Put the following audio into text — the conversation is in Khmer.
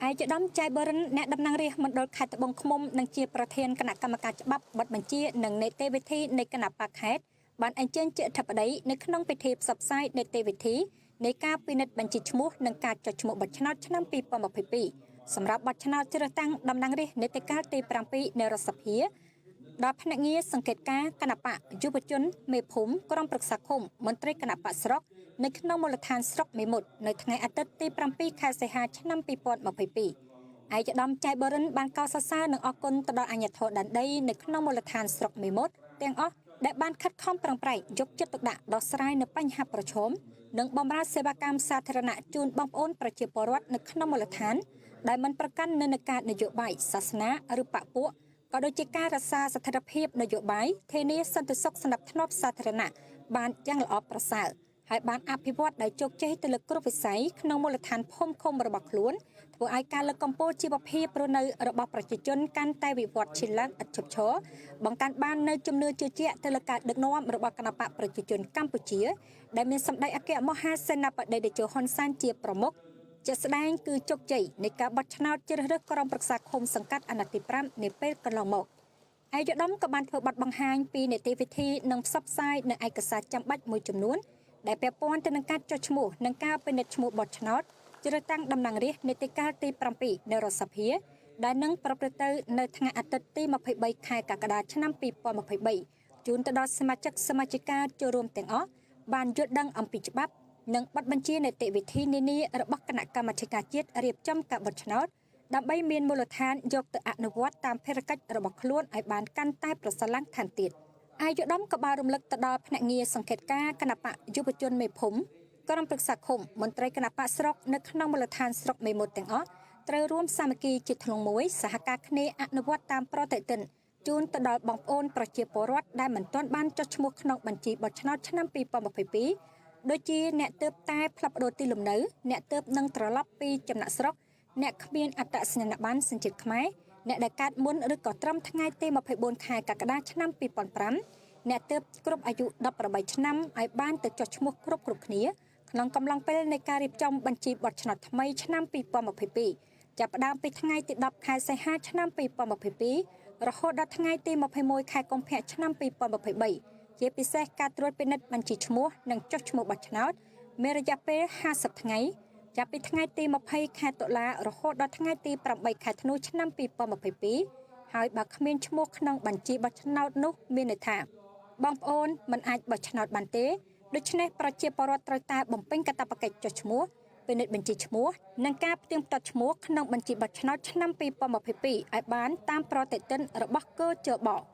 ឯកឧត្តមចៃបរិនអ្នកតំណាងរាស្ត្រមណ្ឌលខេត្តត្បូងឃ្មុំនិងជាប្រធានគណៈកម្មការច្បាប់បទបញ្ជានិងនីតិវិធីនៃគណៈបកខេត្តបានអញ្ជើញជាអធិបតីនៅក្នុងពិធីផ្សព្វផ្សាយនីតិវិធីនៃការពិនិត្យបញ្ជីឈ្មោះនិងការចុះឈ្មោះបោះឆ្នោតឆ្នាំ2022សម្រាប់បោះឆ្នោតជ្រើសតាំងតំណាងរាស្ត្រនីតិកាលទី7នៃរដ្ឋសភាដល់ភ្នាក់ងារសង្កេតការគណៈបកយុវជនមេភូមិក្រុមប្រឹក្សាឃុំមន្ត្រីគណៈបកស្រុកនៅក្នុងមូលដ្ឋានស្រុកមេមត់នៅថ្ងៃអាទិត្យទី7ខែសីហាឆ្នាំ2022ឯកឧត្តមចៃបរិនបានកោតសរសើរនិងអរគុណទៅដល់អាជ្ញាធរដែនដីនៅក្នុងមូលដ្ឋានស្រុកមេមត់ទាំងអស់ដែលបានខិតខំប្រឹងប្រែងយកចិត្តទុកដាក់ដោះស្រាយនៅបញ្ហាប្រឈមនិងបម្រើសេវាកម្មសាធារណៈជូនបងប្អូនប្រជាពលរដ្ឋនៅក្នុងមូលដ្ឋានដែលមិនប្រកាន់និន្នាការនយោបាយសាសនាឬបកពួកក៏ដូចជាការរក្សាស្ថិរភាពនយោបាយធានាសន្តិសុខសណ្ដាប់ធ្នាប់សាធារណៈបានយ៉ាងល្អប្រសើរហើយបានអភិវឌ្ឍដោយជោគជ័យទៅលើគ្រប់វិស័យក្នុងមូលដ្ឋានភូមិឃុំរបស់ខ្លួនធ្វើឲ្យការលើកកម្ពស់ជីវភាពរស់នៅរបស់ប្រជាជនកាន់តែវិវត្តឈានឡើងឥតឈប់ឈរបង្កើនបាននូវជំនឿជឿជាក់ទៅលើការដឹកនាំរបស់គណបកប្រជាជនកម្ពុជាដែលមានសម្ដេចអគ្គមហាសេនាបតីតេជោហ៊ុនសែនជាប្រមុខជាស្ដែងគឺជោគជ័យនៃការបោះឆ្នោតជ្រើសរើសក្រុមប្រឹក្សាឃុំសង្កាត់អាណត្តិទី5នាពេលកន្លងមកឯកឧត្តមក៏បានធ្វើបទបង្ហាញពីនីតិវិធីនិងផ្សព្វផ្សាយនៅឯកសារចាំបាច់មួយចំនួនដែលពាក់ព័ន្ធទៅនឹងការចុះឈ្មោះនិងការពិនិត្យឈ្មោះបោះឆ្នោតជ្រើសតាំងតំណាងរាស្ត្រនីតិកាលទី7នៃរដ្ឋសភាដែលនឹងប្រព្រឹត្តទៅនៅថ្ងៃអាទិត្យទី23ខែកក្កដាឆ្នាំ2023ជូនទៅដល់សមាជិកសមាជិកាចូលរួមទាំងអស់បានយល់ដឹងអំពីច្បាប់និងបទបញ្ជានីតិវិធីនានារបស់គណៈកម្មាធិការជាតិរៀបចំការបោះឆ្នោតដើម្បីមានមូលដ្ឋានយកទៅអនុវត្តតាមភារកិច្ចរបស់ខ្លួនឲ្យបានកាន់តែប្រសើរឡើងថែមទៀតឯកឧត្តមក៏បានរំលឹកទៅដល់ភ្នាក់ងារសង្កេតការគណៈបកយុវជនមេភូមិក្រុមប្រឹក្សាឃុំមន្ត្រីគណៈបកស្រុកនៅក្នុងមូលដ្ឋានស្រុកមេមត់ទាំងអស់ត្រូវរួមសាមគ្គីជាធ្លុងមួយសហការគ្នាអនុវត្តតាមប្រតិទិនជូនទៅដល់បងប្អូនប្រជាពលរដ្ឋដែលមិនទាន់បានចុះឈ្មោះក្នុងបញ្ជីបោះឆ្នោតឆ្នាំ2022ដូចជាអ្នកទើបតែផ្លាប់ប្ដូរទីលំនៅអ្នកទើបនឹងត្រឡប់ពីចំណាក់ស្រុកអ្នកគ្មានអត្តសញ្ញាណប័ណ្ណសញ្ជាតិខ្មែរអ្នកដែលកើតមុនឬក៏ត្រឹមថ្ងៃទី24ខែកក្កដាឆ្នាំ2005អ្នកទើបគ្រប់អាយុ18ឆ្នាំឲ្យបានទៅចុះឈ្មោះគ្រប់គ្នាក្នុងកំឡុងពេលនៃការរៀបចំបញ្ជីបោះឆ្នោតថ្មីឆ្នាំ2022ចាប់ផ្ដើមពីថ្ងៃទី10ខែសីហាឆ្នាំ2022រហូតដល់ថ្ងៃទី21ខែកុម្ភៈឆ្នាំ2023ជាពិសេសការត្រួតពិនិត្យបញ្ជីឈ្មោះនិងចុះឈ្មោះបោះឆ្នោតមានរយៈពេល50ថ្ងៃចាប់ពីថ្ងៃទី20ខែតុលារហូតដល់ថ្ងៃទី8ខែធ្នូឆ្នាំ2022ហើយបើគ្មានឈ្មោះក្នុងបញ្ជីបោះឆ្នោតនោះមានន័យថាបងប្អូនមិនអាចបោះឆ្នោតបានទេដូច្នេះប្រជាពលរដ្ឋត្រូវតែបំពេញកាតព្វកិច្ចចុះឈ្មោះពិនិត្យបញ្ជីឈ្មោះនិងការផ្ទៀងផ្ទាត់ឈ្មោះក្នុងបញ្ជីបោះឆ្នោតឆ្នាំ2022ឲ្យបានតាមប្រតិទិនរបស់កជប